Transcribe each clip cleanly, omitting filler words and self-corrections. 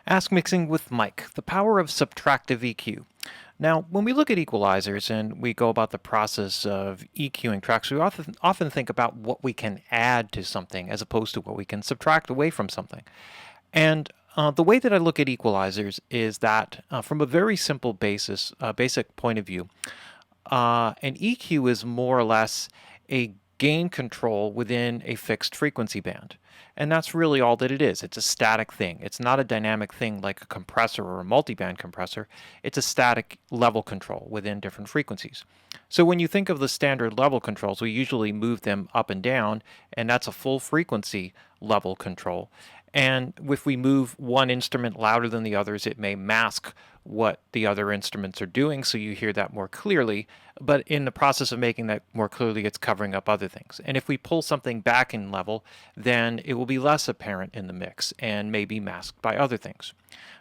Ask Mixing with Mike, the power of subtractive EQ. Now, when we look at equalizers and we go about the process of EQing tracks, we often think about what we can add to something as opposed to what we can subtract away from something. And the way that I look at equalizers is that from a very simple basic point of view, an EQ is more or less a gain control within a fixed frequency band. And that's really all that it is. It's a static thing. It's not a dynamic thing like a compressor or a multiband compressor. It's a static level control within different frequencies. So when you think of the standard level controls, we usually move them up and down, and that's a full frequency level control. And if we move one instrument louder than the others, it may mask what the other instruments are doing, so you hear that more clearly. But in the process of making that more clearly, it's covering up other things. And if we pull something back in level, then it will be less apparent in the mix and may be masked by other things.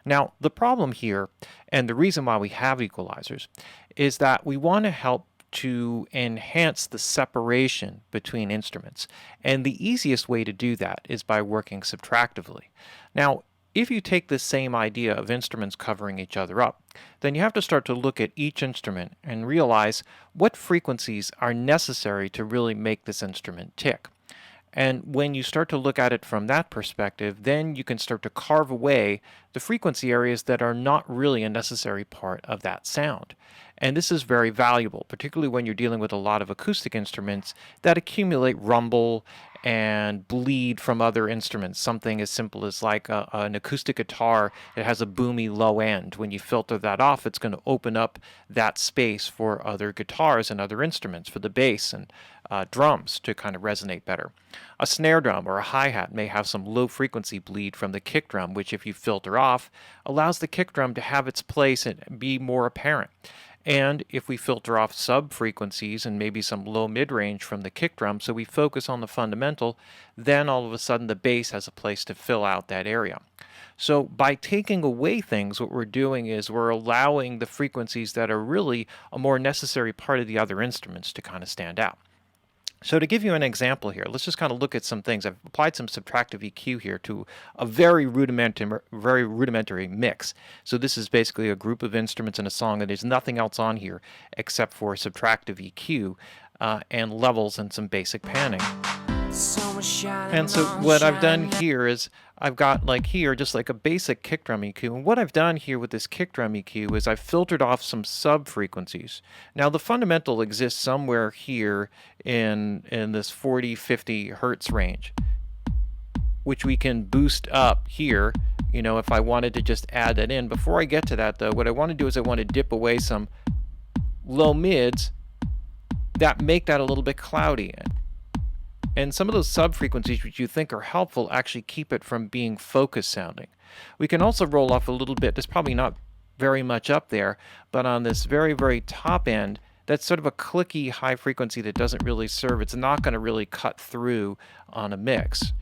Now, the problem here, and the reason why we have equalizers, is that we want to help to enhance the separation between instruments. And the easiest way to do that is by working subtractively. Now, if you take the same idea of instruments covering each other up, then you have to start to look at each instrument and realize what frequencies are necessary to really make this instrument tick. And when you start to look at it from that perspective, then you can start to carve away the frequency areas that are not really a necessary part of that sound. And this is very valuable, particularly when you're dealing with a lot of acoustic instruments that accumulate rumble and bleed from other instruments. Something as simple as like an acoustic guitar that has a boomy low end. When you filter that off, it's going to open up that space for other guitars and other instruments, for the bass and drums to kind of resonate better. A snare drum or a hi-hat may have some low frequency bleed from the kick drum, which if you filter off, allows the kick drum to have its place and be more apparent. And if we filter off sub-frequencies and maybe some low mid-range from the kick drum, so we focus on the fundamental, then all of a sudden the bass has a place to fill out that area. So by taking away things, what we're doing is we're allowing the frequencies that are really a more necessary part of the other instruments to kind of stand out. So to give you an example here, let's just kind of look at some things. I've applied some subtractive EQ here to a very rudimentary mix. So this is basically a group of instruments in a song, and there's nothing else on here except for subtractive EQ and levels and some basic panning. And so what I've done here is I've got like here just like a basic kick drum EQ, and what I've done here with this kick drum EQ is I've filtered off some sub frequencies. Now the fundamental exists somewhere here in this 40-50 hertz range, which we can boost up here, you know, if I wanted to just add that in. Before I get to that though, what I want to do is I want to dip away some low mids that make that a little bit cloudy. And some of those sub-frequencies which you think are helpful actually keep it from being focused sounding. We can also roll off a little bit, there's probably not very much up there, but on this very, very top end, that's sort of a clicky high frequency that doesn't really serve. It's not going to really cut through on a mix.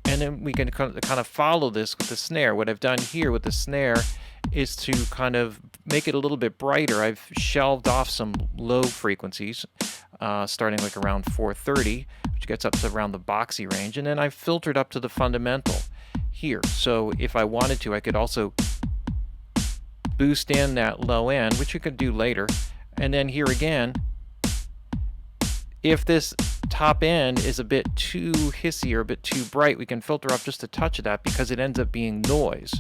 And then we can kind of follow this with the snare. What I've done here with the snare is to kind of make it a little bit brighter. I've shelved off some low frequencies, starting like around 430, which gets up to around the boxy range, and then I've filtered up to the fundamental here. So if I wanted to, I could also boost in that low end, which you could do later. And then here again, if this top end is a bit too hissy or a bit too bright, we can filter up just a touch of that because it ends up being noise.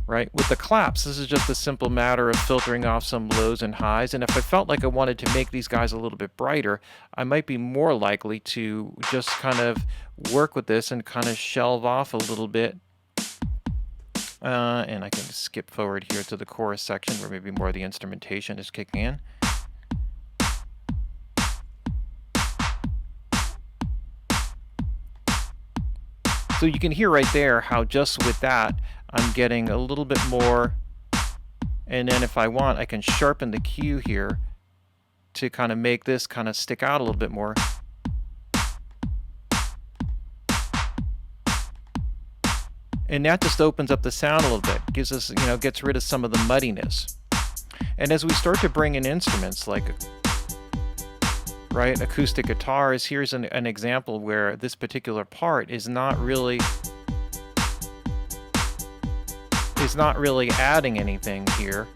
Right? With the claps, this is just a simple matter of filtering off some lows and highs, and if I felt like I wanted to make these guys a little bit brighter, I might be more likely to just kind of work with this and kind of shelve off a little bit. And I can skip forward here to the chorus section where maybe more of the instrumentation is kicking in. So you can hear right there how just with that, I'm getting a little bit more, and then if I want, I can sharpen the Q here to kind of make this kind of stick out a little bit more. And that just opens up the sound a little bit, gives us, you know, gets rid of some of the muddiness. And as we start to bring in instruments like, right, acoustic guitars, here's an example where this particular part is not really is not really adding anything here.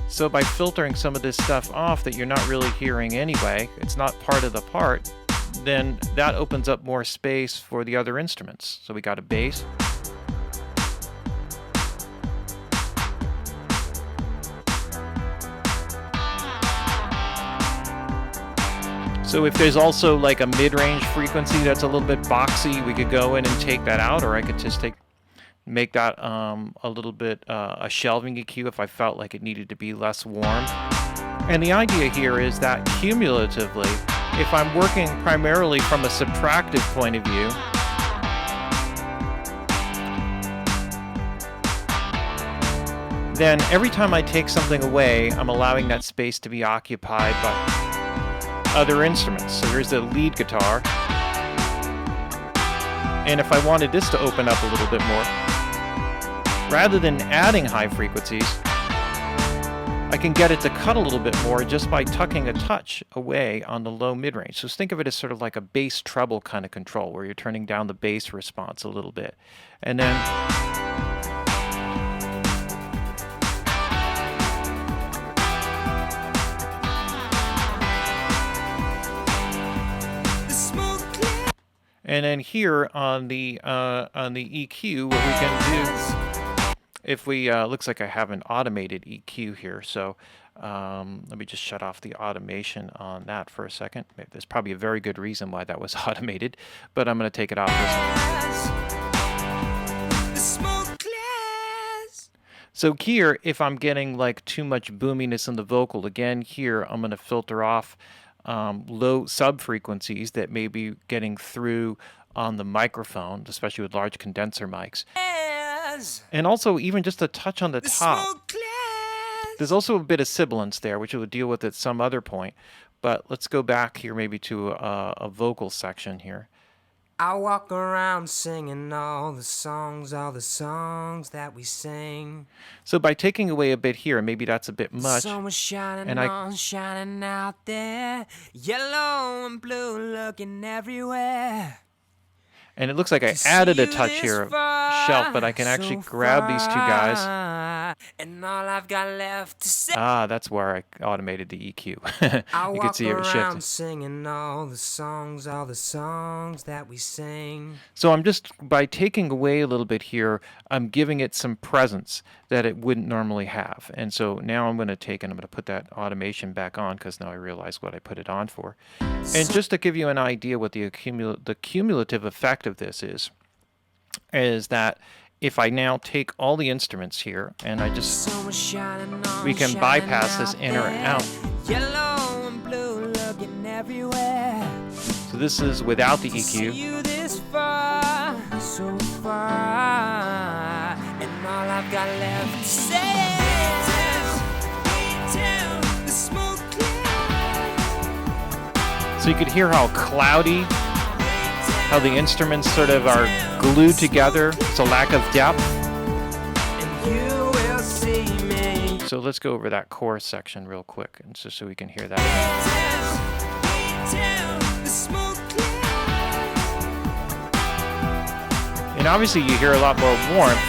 So by filtering some of this stuff off that you're not really hearing anyway, it's not part of the part, then that opens up more space for the other instruments. So we got a bass. So if there's also like a mid-range frequency that's a little bit boxy, we could go in and take that out, or I could just make that a little bit a shelving EQ if I felt like it needed to be less warm. And the idea here is that cumulatively, if I'm working primarily from a subtractive point of view, then every time I take something away, I'm allowing that space to be occupied by other instruments. So here's the lead guitar. And if I wanted this to open up a little bit more, rather than adding high frequencies, I can get it to cut a little bit more just by tucking a touch away on the low mid-range. So think of it as sort of like a bass treble kind of control, where you're turning down the bass response a little bit. And then here on the EQ, what we can do, if we looks like I have an automated EQ here, so let me just shut off the automation on that for a second. There's probably a very good reason why that was automated, but I'm going to take it off. So here, if I'm getting like too much boominess in the vocal, again here I'm going to filter off low sub frequencies that may be getting through on the microphone, especially with large condenser mics. And also even just a touch on the top. There's also a bit of sibilance there, which we'll deal with at some other point. But let's go back here maybe to a vocal section here. I walk around singing all the songs that we sing. So by taking away a bit here, maybe that's a bit much. The sun was shining out there, yellow and blue looking everywhere. And it looks like I added a touch here of shelf, but I can actually grab these two guys. And all I've got left to say. That's where I automated the EQ. You can see it shifting. Singing all the songs that we sing. So I'm just, by taking away a little bit here, I'm giving it some presence that it wouldn't normally have. And so now I'm going to take and I'm going to put that automation back on, because now I realize what I put it on for. And just to give you an idea what the cumulative effect of this is that if I now take all the instruments here and I just, we can bypass this in or out. Yellow and blue looking everywhere. So this is without the EQ. So far, and all I've got left to say is, so you could hear how cloudy, how the instruments sort of are glued together. It's a lack of depth. So let's go over that chorus section real quick, and just so we can hear that. And obviously you hear a lot more warmth.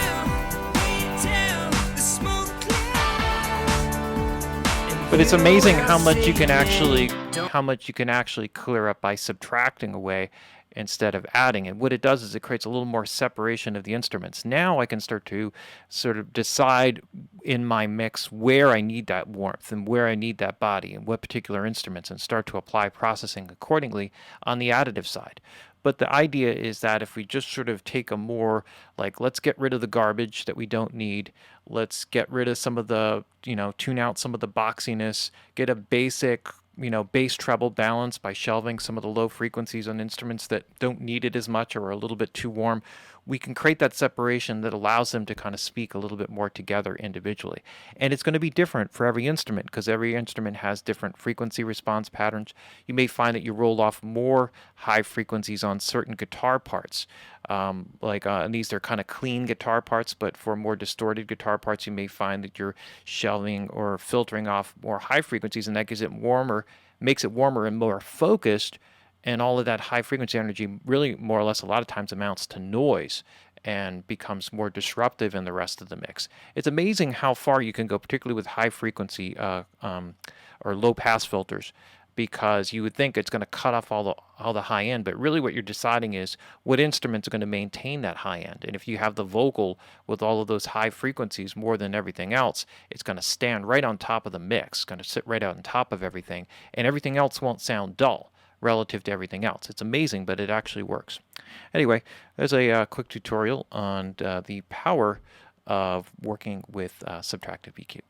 But it's amazing how much you can actually clear up by subtracting away instead of adding. And what it does is it creates a little more separation of the instruments. Now I can start to sort of decide in my mix where I need that warmth and where I need that body and what particular instruments, and start to apply processing accordingly on the additive side. But the idea is that if we just sort of take a more, like, let's get rid of the garbage that we don't need, let's get rid of some of the, tune out some of the boxiness, get a basic, bass treble balance by shelving some of the low frequencies on instruments that don't need it as much or are a little bit too warm, we can create that separation that allows them to kind of speak a little bit more together individually. And it's going to be different for every instrument, because every instrument has different frequency response patterns. You may find that you roll off more high frequencies on certain guitar parts. And these are kind of clean guitar parts, but for more distorted guitar parts, you may find that you're shelving or filtering off more high frequencies, and that gives it makes it warmer and more focused. And all of that high frequency energy really more or less a lot of times amounts to noise. and becomes more disruptive in the rest of the mix. It's amazing how far you can go, particularly with high frequency or low pass filters, because you would think it's going to cut off all the high end, but really what you're deciding is what instrument's going to maintain that high end. And if you have the vocal with all of those high frequencies more than everything else, it's going to stand right on top of the mix, going to sit right out on top of everything, and everything else won't sound dull relative to everything else. It's amazing, but it actually works. Anyway, there's a quick tutorial on the power of working with Subtractive EQ.